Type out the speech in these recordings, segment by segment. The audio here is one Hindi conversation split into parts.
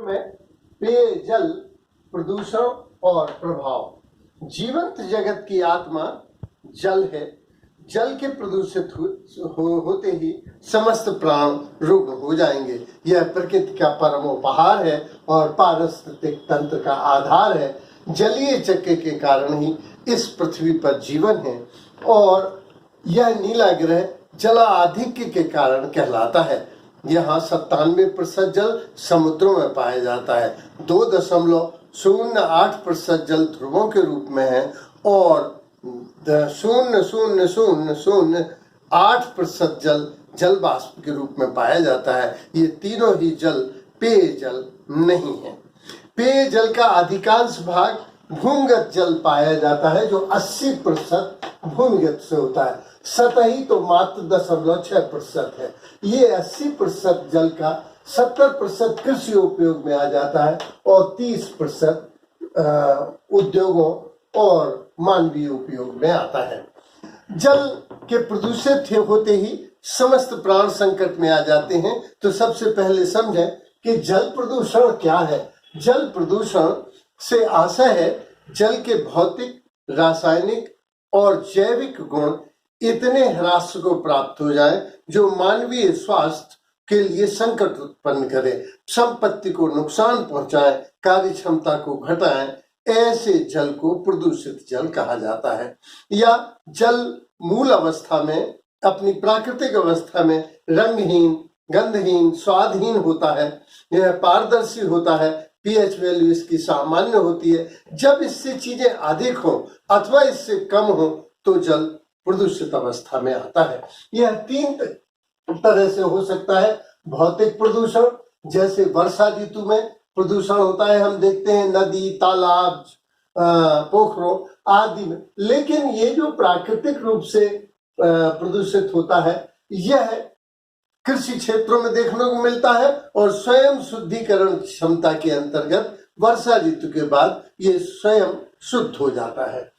में पेयजल प्रदूषण और प्रभाव। जीवंत जगत की आत्मा जल है। जल के प्रदूषित होते ही समस्त प्राण रुग्ण हो जाएंगे। यह प्रकृति का परम उपहार है और पारिस्थितिक तंत्र का आधार है। जलीय चक्र के कारण ही इस पृथ्वी पर जीवन है और यह नीला ग्रह जलाधिक्य के कारण कहलाता है। यहाँ 97% जल समुद्रों में पाया जाता है। 2.08% जल ध्रुवों के रूप में है और 0.0008% जल वाष्प के रूप में पाया जाता है। ये तीनों ही जल पेयजल नहीं है। पेयजल का अधिकांश भाग भूमिगत जल पाया जाता है जो 80% भूमिगत से होता है। सतही तो मात्र 0.6% है। ये 80% जल का 70% कृषि उपयोग में आ जाता है और 30% उद्योगों और मानवीय उपयोग में आता है। जल के प्रदूषित होते ही समस्त प्राण संकट में आ जाते हैं। तो सबसे पहले समझें कि जल प्रदूषण क्या है। जल प्रदूषण से आशय है जल के भौतिक, रासायनिक और जैविक गुण इतने ह्रास को प्राप्त हो जाए जो मानवीय स्वास्थ्य के लिए संकट उत्पन्न करे, संपत्ति को नुकसान पहुंचाए, कार्य क्षमता को घटाए। ऐसे जल को प्रदूषित जल कहा जाता है। या जल मूल अवस्था में, अपनी प्राकृतिक अवस्था में रंगहीन, गंधहीन, स्वादहीन होता है। यह पारदर्शी होता है। पीएच वैल्यू इसकी सामान्य होती है। जब इससे चीजें अधिक हो अथवा इससे कम हो तो जल प्रदूषित अवस्था में आता है। यह 3 तरह से हो सकता है। भौतिक प्रदूषण, जैसे वर्षा ऋतु में प्रदूषण होता है, हम देखते हैं नदी, तालाब, पोखरों आदि में। लेकिन ये जो प्राकृतिक रूप से प्रदूषित होता है यह कृषि क्षेत्रों में देखने को मिलता है और स्वयं शुद्धिकरण क्षमता के अंतर्गत वर्षा ऋतु के बाद ये स्वयं शुद्ध हो जाता है।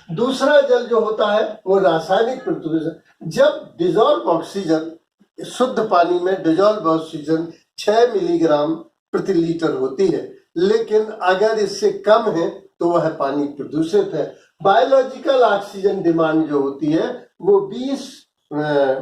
दूसरा जल जो होता है वो रासायनिक प्रदूषण। जब डिजॉल्व ऑक्सीजन, शुद्ध पानी में डिजॉल्व ऑक्सीजन 6 मिलीग्राम प्रति लीटर होती है, लेकिन अगर इससे कम है तो वह पानी प्रदूषित है। बायोलॉजिकल ऑक्सीजन डिमांड जो होती है वो 20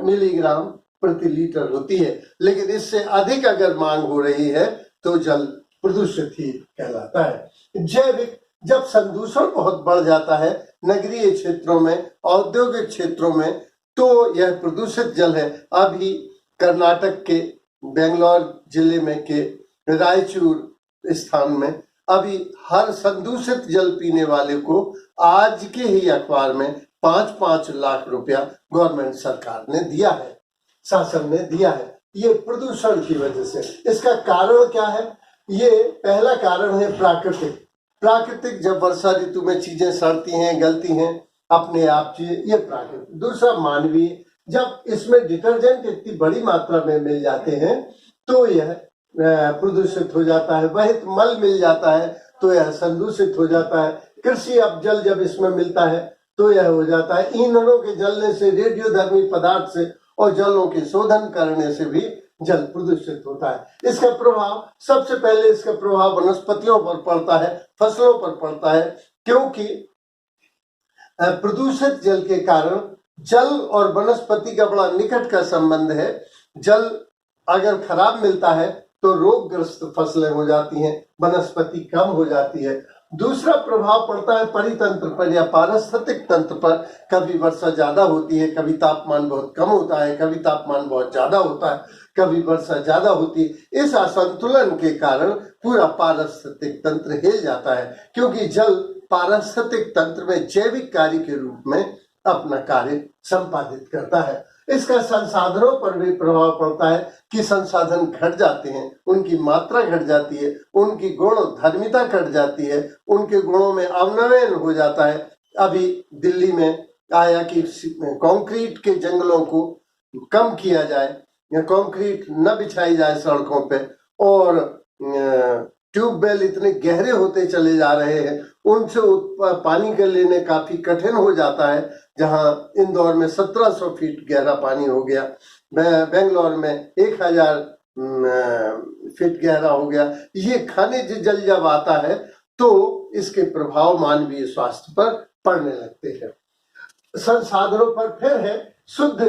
मिलीग्राम प्रति लीटर होती है, लेकिन इससे अधिक अगर मांग हो रही है तो जल प्रदूषित ही कहलाता है। जैविक, जब संदूषण बहुत बढ़ जाता है नगरीय क्षेत्रों में, औद्योगिक क्षेत्रों में, तो यह प्रदूषित जल है। अभी कर्नाटक के बेंगलोर जिले में के रायचूर स्थान में अभी हर संदूषित जल पीने वाले को आज के ही अखबार में 5-5 लाख रुपया गवर्नमेंट सरकार ने दिया है, शासन ने दिया है। ये प्रदूषण की वजह से। इसका कारण क्या है? ये पहला कारण है प्राकृतिक, जब वर्षा ऋतु में चीजें सड़ती हैं, गलती हैं अपने आप चीजें, ये प्राकृतिक। दूसरा मानवीय, जब इसमें डिटर्जेंट इतनी बड़ी मात्रा में मिल जाते हैं तो यह प्रदूषित हो जाता है। वहित मल मिल जाता है तो यह संदूषित हो जाता है। कृषि अपजल जब इसमें मिलता है तो यह हो जाता है। ईंधनों के जलने से, रेडियोधर्मी पदार्थ से और जलों के शोधन करने से भी जल प्रदूषित होता है। इसका प्रभाव, सबसे पहले इसका प्रभाव वनस्पतियों पर पड़ता है, फसलों पर पड़ता है, क्योंकि प्रदूषित जल के कारण जल और वनस्पति का बड़ा निकट का संबंध है। जल अगर खराब मिलता है तो रोगग्रस्त फसलें हो जाती हैं, वनस्पति कम हो जाती है। दूसरा प्रभाव पड़ता है परितंत्र पर या पारिस्थितिक तंत्र पर। कभी वर्षा ज्यादा होती है, कभी तापमान बहुत कम होता है, कभी तापमान बहुत ज्यादा होता है, कभी वर्षा ज्यादा होती है। इस असंतुलन के कारण पूरा पारिस्थितिक तंत्र हिल जाता है, क्योंकि जल पारिस्थितिक तंत्र में जैविक कार्य के रूप में अपना कार्य संपादित करता है। इसका संसाधनों पर भी प्रभाव पड़ता है कि संसाधन घट जाते हैं, उनकी मात्रा घट जाती है, उनकी गुणधर्मिता घट जाती है, उनके गुणों में अवनयन हो जाता है। अभी दिल्ली में आया कि कंक्रीट के जंगलों को कम किया जाए या कंक्रीट न बिछाई जाए सड़कों पे, और ट्यूबवेल इतने गहरे होते चले जा रहे हैं, उनसे पानी के लेने काफी कठिन हो जाता है। जहां इंदौर में 1700 फीट गहरा पानी हो गया, बेंगलोर में 1000 फीट गहरा हो गया। ये खनिज जल जब आता है तो इसके प्रभाव मानवीय स्वास्थ्य पर पड़ने लगते हैं। संसाधनों पर फिर है शुद्ध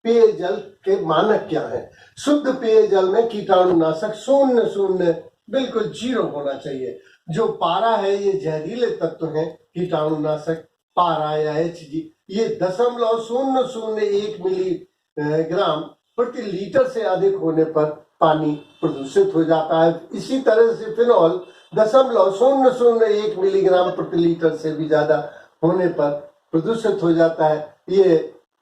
पेयजल के मानक क्या है। शुद्ध पेयजल में कीटाणुनाशक शून्य शून्य बिल्कुल जीरो होना चाहिए। जो पारा है ये जहरीले तत्व हैं, कीटाणुनाशक पारा या HG ये 0.001 मिलीग्राम प्रति लीटर से अधिक होने पर पानी प्रदूषित हो जाता है। इसी तरह से फिनॉल 0.001 मिलीग्राम प्रति लीटर से भी ज्यादा होने पर प्रदूषित हो जाता है। ये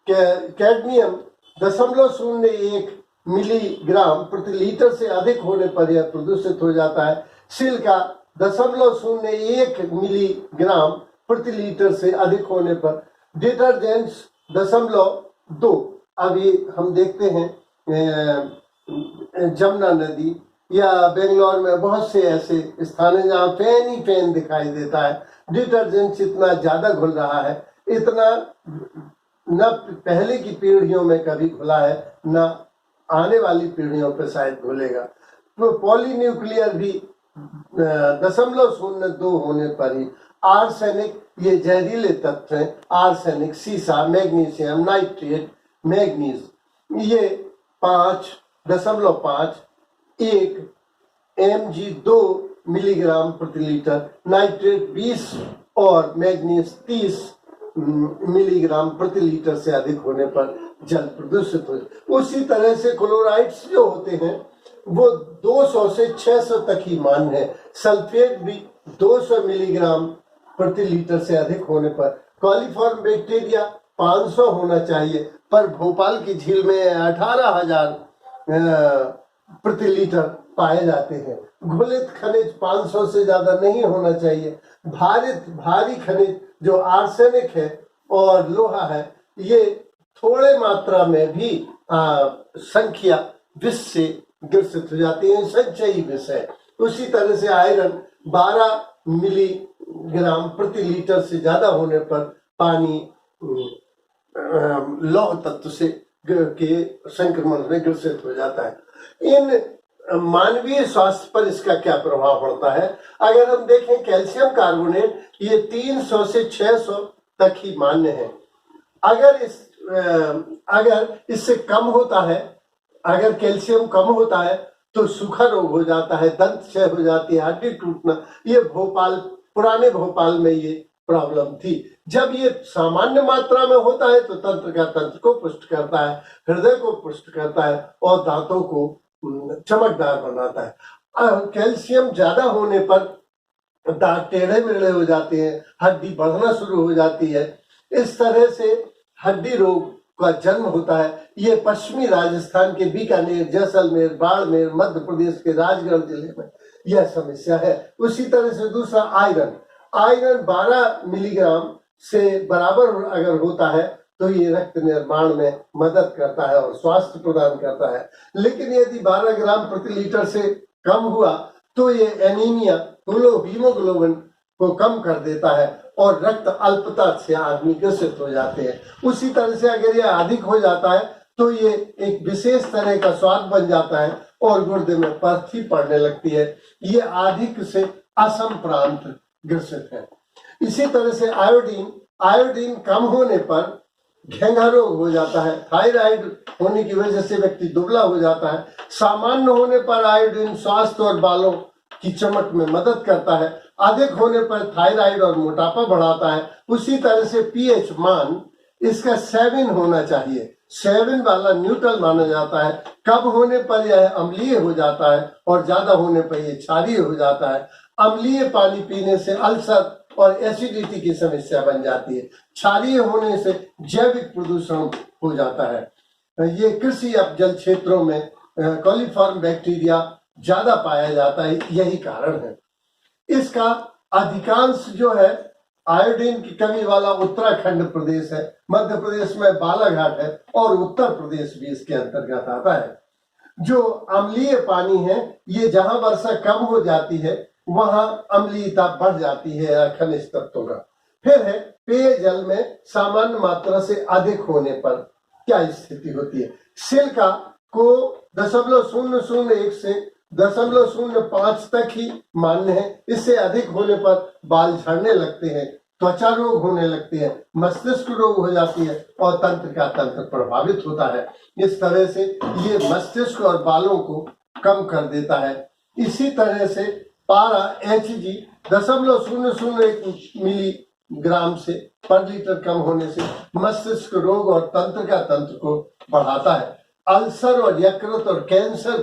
कैडमियम 0.01 मिलीग्राम प्रति लीटर से अधिक होने पर यह प्रदूषित हो जाता है। सिलिका 0.01 मिलीग्राम प्रति लीटर से अधिक होने पर, डिटर्जेंट्स 0.2। अभी हम देखते हैं जमुना नदी या बेंगलोर में बहुत से ऐसे स्थान हैं जहाँ फैन ही फैन दिखाई देता है। डिटर्जेंट्स इतना ज्यादा घुल रहा है, इतना न पहले की पीढ़ियों में कभी घुला है, न आने वाली पीढ़ियों पर शायद घुलेगा। तो पॉलीन्यूक्लियर भी 0.02 होने पर ही। आर्सेनिक ये जहरीले तत्व हैं। आर्सेनिक, सीसा, मैग्नीशियम नाइट्रेट, मैग्नीज ये 5.5 1 mg 2 मिलीग्राम प्रति लीटर, नाइट्रेट 20 और मैग्नीज 30 मिलीग्राम प्रति लीटर से अधिक होने पर जल प्रदूषित हो। उसी तरह से क्लोराइड्स जो होते हैं वो 200 से 600 तक ही मान्य है। सल्फेट भी 200 मिलीग्राम प्रति लीटर से अधिक होने पर। कॉलीफॉर्म बैक्टीरिया 500 होना चाहिए, पर भोपाल की झील में 18,000 प्रति लीटर पाए जाते हैं। घुलित खनिज 500 से ज्यादा नहीं होना चाहिए। भारी खनिज जो आर्सेनिक है और लोहा है ये थोड़े मात्रा में भी संख्या विष से ग्रसित हो जाती है, संचयी विष है। उसी तरह से आयरन 12 मिलीग्राम प्रति लीटर से ज्यादा होने पर पानी लौह तत्व से के संक्रमण में ग्रसित हो जाता है। इन मानवीय स्वास्थ्य पर इसका क्या प्रभाव पड़ता है? अगर हम देखें कैल्शियम कार्बोनेट ये 300 से 600 तक ही मान्य है। अगर इससे कम होता है, अगर कैल्शियम कम होता है तो सूखा रोग हो जाता है, दंत क्षय हो जाती है, हड्डी टूटना। ये पुराने भोपाल में ये प्रॉब्लम थी। जब ये सामान्य मात्रा में होता है तो तंत्र को पुष्ट करता है, हृदय को पुष्ट करता है और दांतों को चमकदार बनाता है। कैल्शियम ज्यादा होने पर दांत टेढ़े मेढ़े हो जाते हैं, हड्डी बढ़ना शुरू हो जाती है। इस तरह से हड्डी रोग का जन्म होता है। ये पश्चिमी राजस्थान के बीकानेर, जैसलमेर, बाड़मेर, मध्य प्रदेश के राजगढ़ जिले में यह समस्या है। उसी तरह से दूसरा आयरन 12 मिलीग्राम से बराबर अगर होता है तो ये रक्त निर्माण में मदद करता है और स्वास्थ्य प्रदान करता है। लेकिन यदि 12 ग्राम प्रति लीटर से कम हुआ तो ये एनीमिया, हीमोग्लोबिन को कम कर देता है और रक्त अल्पता से आदमी ग्रसित हो जाते हैं। उसी तरह से अगर यह अधिक हो जाता है तो ये एक विशेष तरह का स्वाद बन जाता है और गुर्दे में पर्थी पड़ने लगती है। ये अधिक से असम प्रांत ग्रसित है। इसी तरह से आयोडीन कम होने पर घेंघा रोग हो जाता है। थायराइड होने की वजह से व्यक्ति दुबला हो जाता है। सामान्य होने पर आयोडीन स्वास्थ्य और बालों की चमक में मदद करता है। अधिक होने पर थायराइड और मोटापा बढ़ाता है। उसी तरह से पीएच मान इसका 7 होना चाहिए। 7 वाला न्यूट्रल माना जाता है। कम होने पर यह अम्लीय हो जाता है और ज्यादा होने पर यह क्षारीय हो जाता है। अम्लीय पानी पीने से अल्सर और एसिडिटी की समस्या बन जाती है। क्षारीय होने से जैविक प्रदूषण हो जाता है। ये कृषि जल क्षेत्रों में कॉलीफॉर्म बैक्टीरिया ज्यादा पाया जाता है, यही कारण है। इसका अधिकांश जो है आयोडीन की कमी वाला उत्तराखंड प्रदेश है, मध्य प्रदेश में बालाघाट है और उत्तर प्रदेश भी इसके अंतर्गत आता है। जो अम्लीय पानी है ये जहां वर्षा कम हो जाती है वहां अम्लीयता बढ़ जाती है खनिज तत्वों का। फिर है पेयजल में सामान्य मात्रा से अधिक होने पर क्या स्थिति होती है। सिलिका को 0.001 से 0.05 तक ही मान्य है। इससे अधिक होने पर बाल झड़ने लगते हैं, त्वचा रोग होने लगते हैं, मस्तिष्क रोग हो जाती है और तंत्र प्रभावित होता है। इस तरह से ये मस्तिष्क और बालों को कम कर देता है। इसी तरह से पारा Hg 0.001 मिलीग्राम से पर लीटर कम होने से मस्तिष्क रोग और तंत्र को बढ़ाता है। अल्सर और यकृत और कैंसर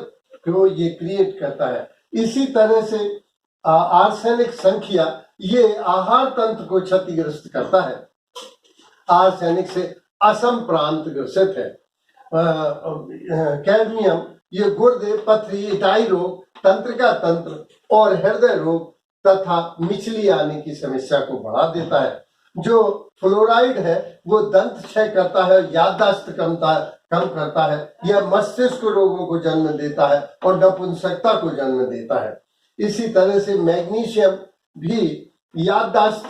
को ये क्रिएट करता है। इसी तरह से आर्सेनिक संख्या ये आहार तंत्र को क्षतिग्रस्त करता है। आर्सेनिक से असम प्रांत ग्रसित है। कैडमियम ये गुर्दे, पथरी, इटाई रोग, तंत्र और हृदय रोग तथा मिचली आने की समस्या को बढ़ा देता है। जो फ्लोराइड है वो दंत क्षय करता है, याददाश्त कम करता है, यह मस्तिष्क रोगों को जन्म देता है और नपुंसकता को जन्म देता है। इसी तरह से मैग्नीशियम भी याददाश्त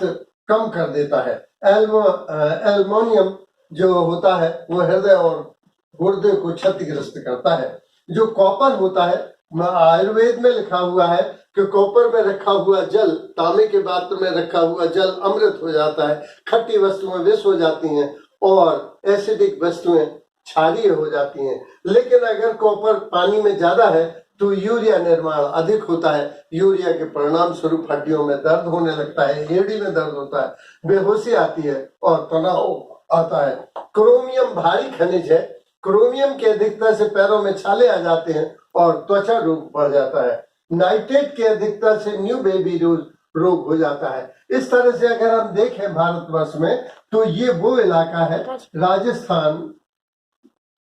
कम कर देता है। एल्युमिनियम जो होता है वो हृदय और गुर्दे को क्षतिग्रस्त करता है। जो कॉपर होता है, आयुर्वेद में लिखा हुआ है कि कॉपर में रखा हुआ जल, तांबे के पात्र में रखा हुआ जल अमृत हो जाता है, खट्टी वस्तुएं विष हो जाती हैं और एसिडिक वस्तुएं क्षारीय हो जाती हैं। लेकिन अगर कॉपर पानी में ज्यादा है तो यूरिया निर्माण अधिक होता है। यूरिया के परिणाम स्वरूप हड्डियों में दर्द होने लगता है, एड़ी में दर्द होता है, बेहोशी आती है और तनाव आता है। क्रोमियम भारी खनिज है। क्रोमियम की अधिकता से पैरों में छाले आ जाते हैं और त्वचा रोग बढ़ जाता है। नाइट्रेट की अधिकता से न्यू बेबी रोग हो जाता है। इस तरह से अगर हम देखें भारतवर्ष में तो ये वो इलाका है, राजस्थान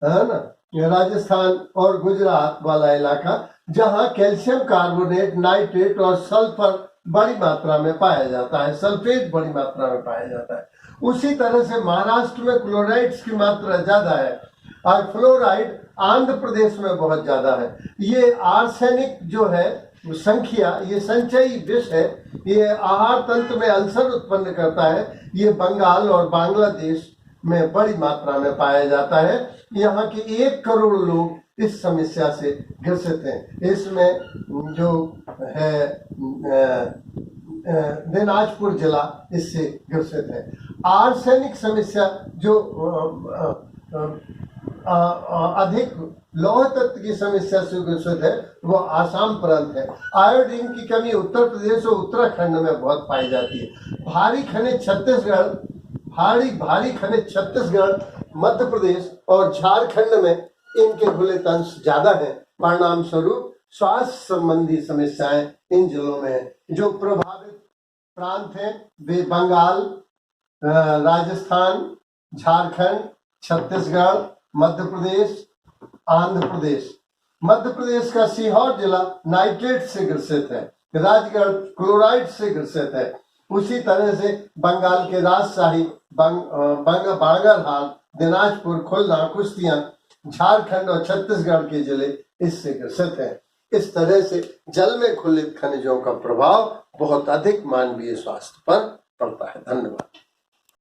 है ना, राजस्थान और गुजरात वाला इलाका, जहां कैल्शियम कार्बोनेट, नाइट्रेट और सल्फर बड़ी मात्रा में पाया जाता है, सल्फेट बड़ी मात्रा में पाया जाता है। उसी तरह से महाराष्ट्र में क्लोराइड्स की मात्रा ज्यादा है और फ्लोराइड आंध्र प्रदेश में बहुत ज्यादा है। ये आर्सेनिक जो है संख्या, ये संचयी विष है, ये आहार तंत्र में अल्सर उत्पन्न करता है। ये बंगाल और बांग्लादेश में बड़ी मात्रा में पाया जाता है। यहाँ के 1 करोड़ लोग इस समस्या से ग्रसित हैं। इसमें जो है दिनाजपुर जिला इससे ग्रसित है। आर्सेनिक समस्या जो अधिक लौह तत्व की समस्या से ग्रसित है वो आसाम प्रांत है। आयोडीन की कमी उत्तर प्रदेश और उत्तराखंड में बहुत पाई जाती है। भारी खनिज छत्तीसगढ़, मध्य प्रदेश और झारखंड में इनके घुलित अंश ज्यादा है। परिणाम स्वरूप स्वास्थ्य संबंधी समस्याएं इन जिलों में है। जो प्रभावित प्रांत हैं वे बंगाल, राजस्थान, झारखंड, छत्तीसगढ़, मध्य प्रदेश, आंध्र प्रदेश। मध्य प्रदेश का सीहोर जिला नाइट्रेट से ग्रसित है। राजगढ़ क्लोराइड से ग्रसित है। उसी तरह से बंगाल के राजशाही, बांगरहाल, दिनाजपुर, खुलना, कुश्तियां, झारखंड और छत्तीसगढ़ के जिले इससे ग्रसित हैं। इस तरह से जल में घुलित खनिजों का प्रभाव बहुत अधिक मानवीय स्वास्थ्य पर पड़ता है। धन्यवाद।